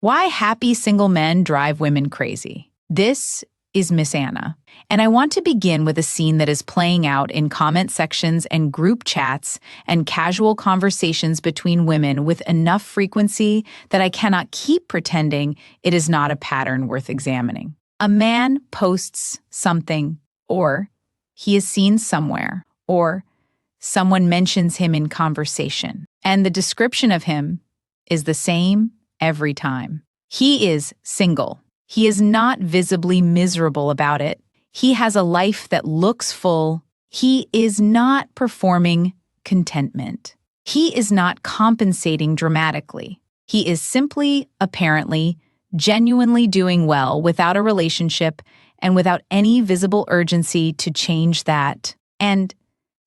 Why happy single men drive women crazy. This is Miss Anna, and I want to begin with a scene that is playing out in comment sections and group chats and casual conversations between women with enough frequency that I cannot keep pretending it is not a pattern worth examining. A man posts something, or he is seen somewhere, or someone mentions him in conversation, and the description of him is the same every time. He is single. He is not visibly miserable about it. He has a life that looks full. He is not performing contentment. He is not compensating dramatically. He is simply, apparently, genuinely doing well without a relationship and without any visible urgency to change that. And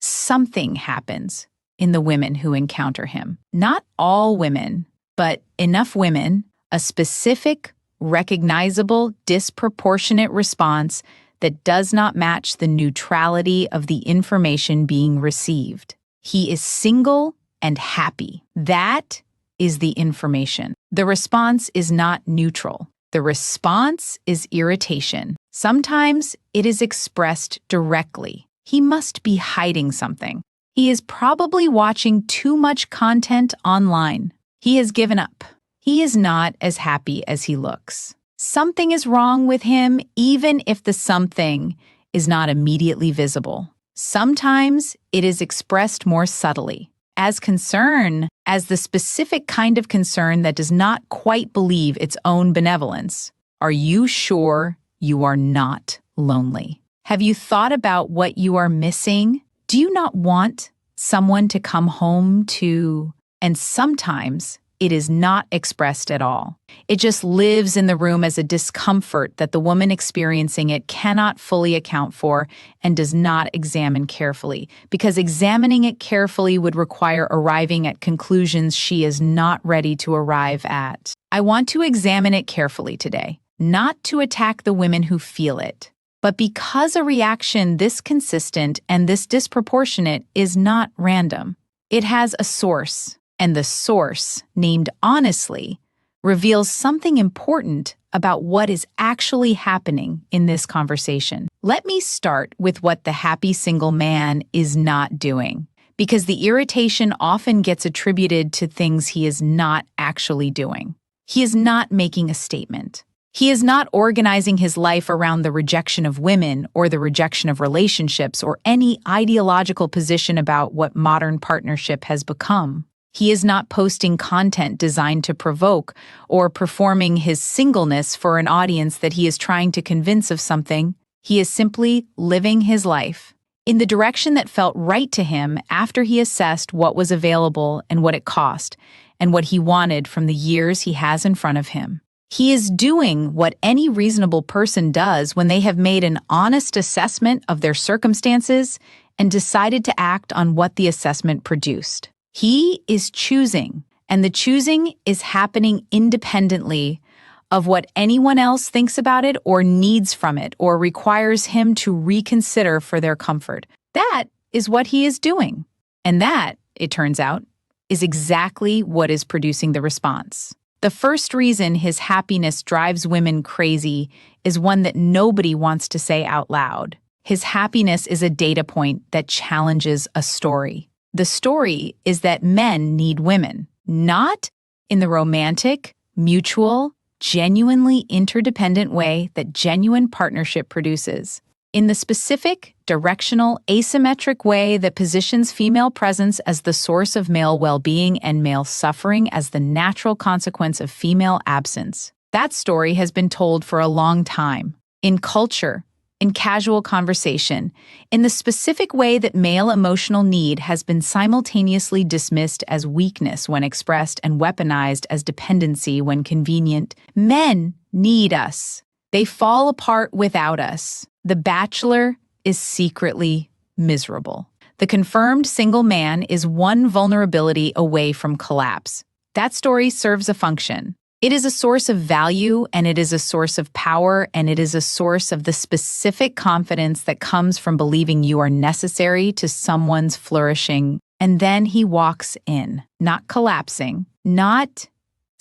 something happens in the women who encounter him. Not all women, but enough women, a specific, recognizable, disproportionate response that does not match the neutrality of the information being received. He is single and happy. That is the information. The response is not neutral. The response is irritation. Sometimes it is expressed directly. He must be hiding something. He is probably watching too much content online. He has given up. He is not as happy as he looks. Something is wrong with him, even if the something is not immediately visible. Sometimes it is expressed more subtly, as concern, as the specific kind of concern that does not quite believe its own benevolence. Are you sure you are not lonely? Have you thought about what you are missing? Do you not want someone to come home to? And sometimes it is not expressed at all. It just lives in the room as a discomfort that the woman experiencing it cannot fully account for and does not examine carefully, because examining it carefully would require arriving at conclusions she is not ready to arrive at. I want to examine it carefully today, not to attack the women who feel it, but because a reaction this consistent and this disproportionate is not random. It has a source, and the source, named honestly, reveals something important about what is actually happening in this conversation. Let me start with what the happy single man is not doing, because the irritation often gets attributed to things he is not actually doing. He is not making a statement. He is not organizing his life around the rejection of women or the rejection of relationships or any ideological position about what modern partnership has become. He is not posting content designed to provoke or performing his singleness for an audience that he is trying to convince of something. He is simply living his life in the direction that felt right to him after he assessed what was available and what it cost and what he wanted from the years he has in front of him. He is doing what any reasonable person does when they have made an honest assessment of their circumstances and decided to act on what the assessment produced. He is choosing, and the choosing is happening independently of what anyone else thinks about it or needs from it or requires him to reconsider for their comfort. That is what he is doing. And that, it turns out, is exactly what is producing the response. The first reason his happiness drives women crazy is one that nobody wants to say out loud. His happiness is a data point that challenges a story. The story is that men need women, not in the romantic, mutual, genuinely interdependent way that genuine partnership produces. In the specific, directional, asymmetric way that positions female presence as the source of male well-being and male suffering as the natural consequence of female absence. That story has been told for a long time. In culture, in casual conversation, in the specific way that male emotional need has been simultaneously dismissed as weakness when expressed and weaponized as dependency when convenient. Men need us. They fall apart without us. The bachelor is secretly miserable. The confirmed single man is one vulnerability away from collapse. That story serves a function. It is a source of value, and it is a source of power, and it is a source of the specific confidence that comes from believing you are necessary to someone's flourishing. And then he walks in, not collapsing, not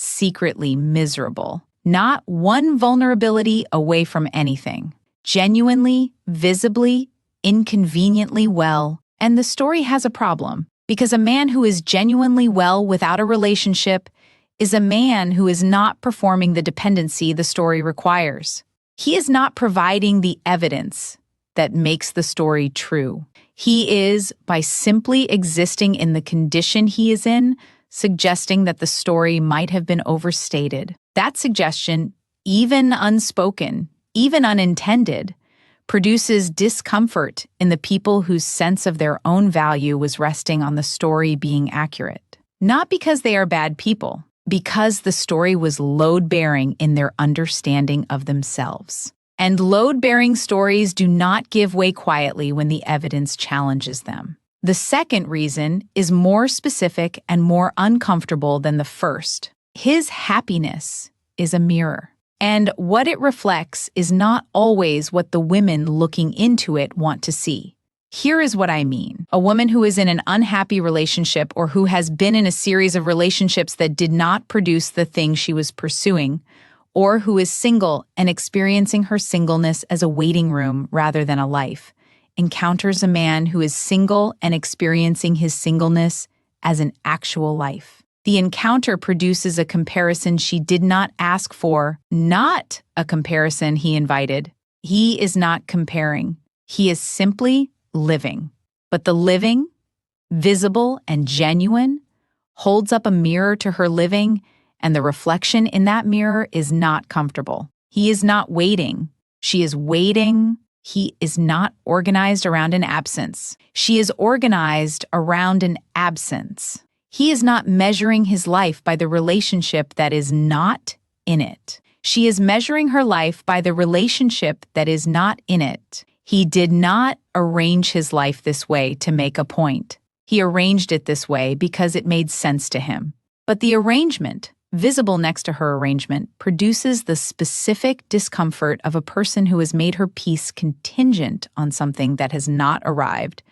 secretly miserable. Not one vulnerability away from anything. Genuinely, visibly, inconveniently well. And the story has a problem, because a man who is genuinely well without a relationship is a man who is not performing the dependency the story requires. He is not providing the evidence that makes the story true. He is, by simply existing in the condition he is in, suggesting that the story might have been overstated. That suggestion, even unspoken, even unintended, produces discomfort in the people whose sense of their own value was resting on the story being accurate. Not because they are bad people, because the story was load-bearing in their understanding of themselves. And load-bearing stories do not give way quietly when the evidence challenges them. The second reason is more specific and more uncomfortable than the first. His happiness is a mirror, and what it reflects is not always what the women looking into it want to see. Here is what I mean. A woman who is in an unhappy relationship or who has been in a series of relationships that did not produce the thing she was pursuing, or who is single and experiencing her singleness as a waiting room rather than a life, encounters a man who is single and experiencing his singleness as an actual life. The encounter produces a comparison she did not ask for, not a comparison he invited. He is not comparing. He is simply living. But the living, visible and genuine, holds up a mirror to her living, and the reflection in that mirror is not comfortable. He is not waiting. She is waiting. He is not organized around an absence. She is organized around an absence. He is not measuring his life by the relationship that is not in it. She is measuring her life by the relationship that is not in it. He did not arrange his life this way to make a point. He arranged it this way because it made sense to him. But the arrangement, visible next to her arrangement, produces the specific discomfort of a person who has made her peace contingent on something that has not arrived,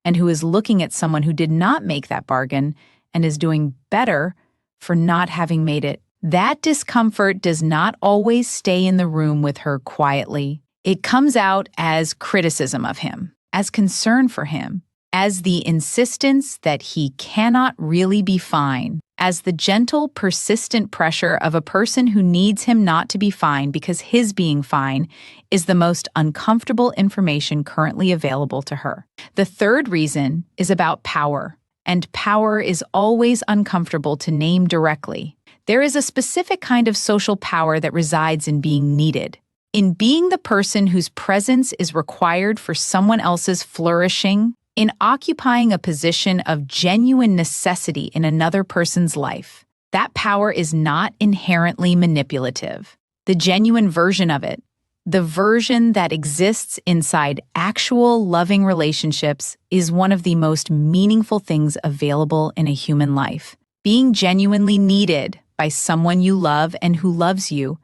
and who is looking at someone who did not make that bargain and is doing better for not having made it. That discomfort does not always stay in the room with her quietly. It comes out as criticism of him, as concern for him, as the insistence that he cannot really be fine, as the gentle, persistent pressure of a person who needs him not to be fine because his being fine is the most uncomfortable information currently available to her. The third reason is about power, and power is always uncomfortable to name directly. There is a specific kind of social power that resides in being needed, in being the person whose presence is required for someone else's flourishing, in occupying a position of genuine necessity in another person's life. That power is not inherently manipulative. The genuine version of it, the version that exists inside actual loving relationships, is one of the most meaningful things available in a human life. Being genuinely needed by someone you love and who loves you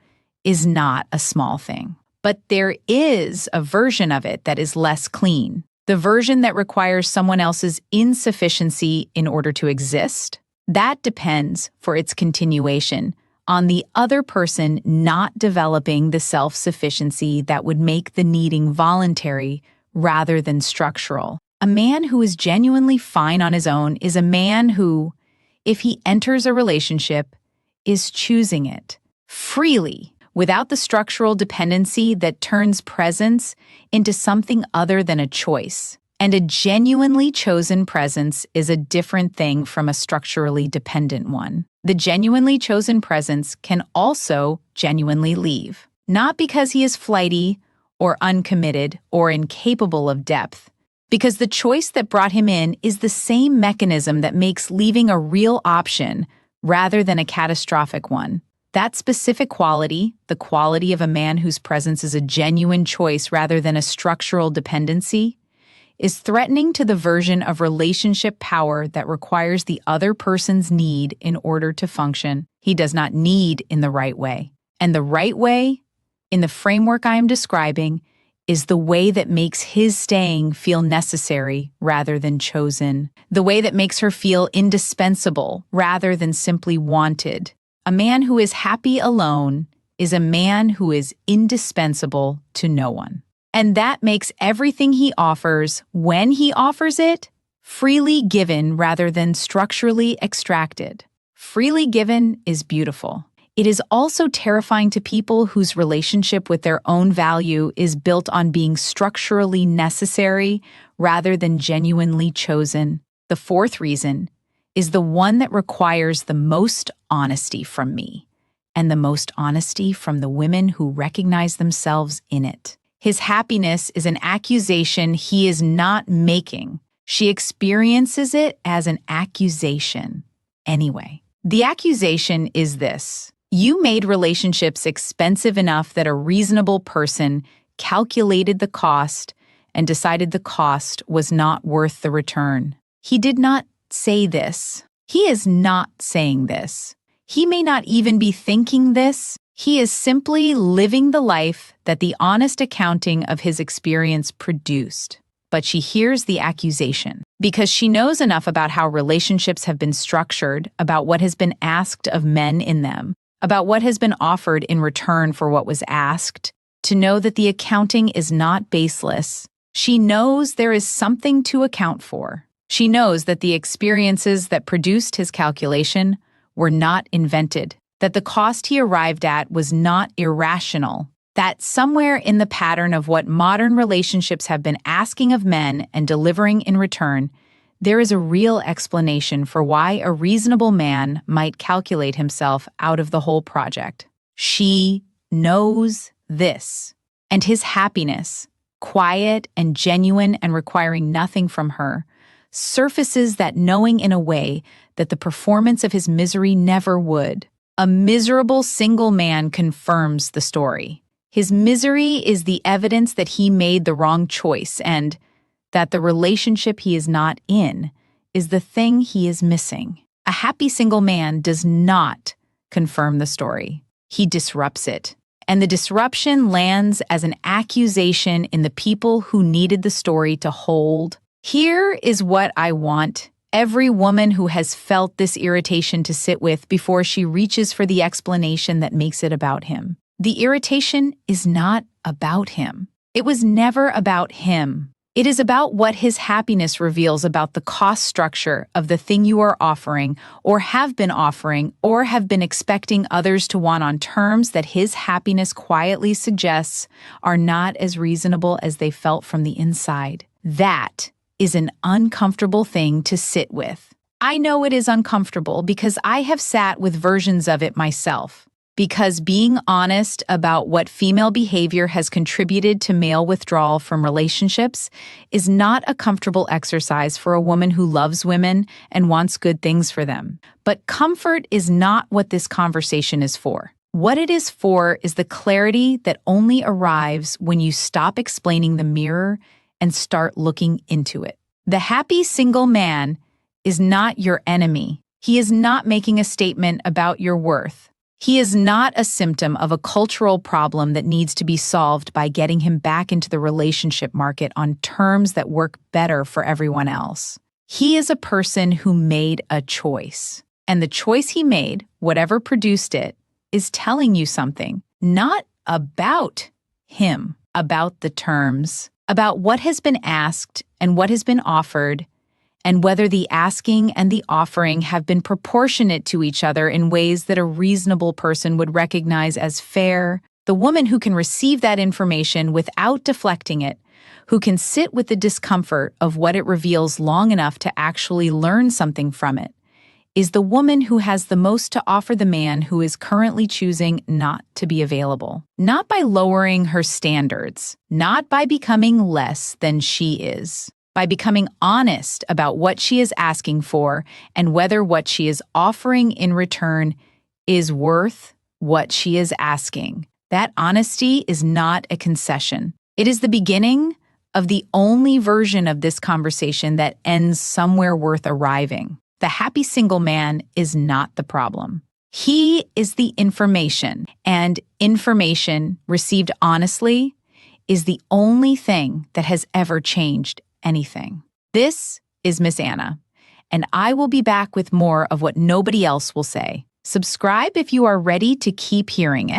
is not a small thing. But there is a version of it that is less clean. The version that requires someone else's insufficiency in order to exist, that depends, for its continuation, on the other person not developing the self-sufficiency that would make the needing voluntary rather than structural. A man who is genuinely fine on his own is a man who, if he enters a relationship, is choosing it freely, without the structural dependency that turns presence into something other than a choice. And a genuinely chosen presence is a different thing from a structurally dependent one. The genuinely chosen presence can also genuinely leave, not because he is flighty or uncommitted or incapable of depth, because the choice that brought him in is the same mechanism that makes leaving a real option rather than a catastrophic one. That specific quality, the quality of a man whose presence is a genuine choice rather than a structural dependency, is threatening to the version of relationship power that requires the other person's need in order to function. He does not need in the right way. And the right way, in the framework I am describing, is the way that makes his staying feel necessary rather than chosen, the way that makes her feel indispensable rather than simply wanted. A man who is happy alone is a man who is indispensable to no one. And that makes everything he offers, when he offers it, freely given rather than structurally extracted. Freely given is beautiful. It is also terrifying to people whose relationship with their own value is built on being structurally necessary rather than genuinely chosen. The fourth reason is the one that requires the most honesty from me, and the most honesty from the women who recognize themselves in it. His happiness is an accusation he is not making. She experiences it as an accusation anyway. The accusation is this: you made relationships expensive enough that a reasonable person calculated the cost and decided the cost was not worth the return. He did not say this. He is not saying this. He may not even be thinking this. He is simply living the life that the honest accounting of his experience produced. But she hears the accusation because she knows enough about how relationships have been structured, about what has been asked of men in them, about what has been offered in return for what was asked, to know that the accounting is not baseless. She knows there is something to account for. She knows that the experiences that produced his calculation were not invented, that the cost he arrived at was not irrational, that somewhere in the pattern of what modern relationships have been asking of men and delivering in return, there is a real explanation for why a reasonable man might calculate himself out of the whole project. She knows this, and his happiness, quiet and genuine and requiring nothing from her, surfaces that knowing in a way that the performance of his misery never would. A miserable single man confirms the story. His misery is the evidence that he made the wrong choice and that the relationship he is not in is the thing he is missing. A happy single man does not confirm the story. He disrupts it. And the disruption lands as an accusation in the people who needed the story to hold. Here is what I want every woman who has felt this irritation to sit with before she reaches for the explanation that makes it about him. The irritation is not about him. It was never about him. It is about what his happiness reveals about the cost structure of the thing you are offering, or have been offering, or have been expecting others to want on terms that his happiness quietly suggests are not as reasonable as they felt from the inside. That is an uncomfortable thing to sit with. I know it is uncomfortable because I have sat with versions of it myself. Because being honest about what female behavior has contributed to male withdrawal from relationships is not a comfortable exercise for a woman who loves women and wants good things for them. But comfort is not what this conversation is for. What it is for is the clarity that only arrives when you stop explaining the mirror and start looking into it. The happy single man is not your enemy. He is not making a statement about your worth. He is not a symptom of a cultural problem that needs to be solved by getting him back into the relationship market on terms that work better for everyone else. He is a person who made a choice. And the choice he made, whatever produced it, is telling you something, not about him, about the terms, about what has been asked and what has been offered, and whether the asking and the offering have been proportionate to each other in ways that a reasonable person would recognize as fair. The woman who can receive that information without deflecting it, who can sit with the discomfort of what it reveals long enough to actually learn something from it, is the woman who has the most to offer the man who is currently choosing not to be available. Not by lowering her standards, not by becoming less than she is, by becoming honest about what she is asking for and whether what she is offering in return is worth what she is asking. That honesty is not a concession. It is the beginning of the only version of this conversation that ends somewhere worth arriving. The happy single man is not the problem. He is the information, and information received honestly is the only thing that has ever changed anything. This is Miss Anna, and I will be back with more of what nobody else will say. Subscribe if you are ready to keep hearing it.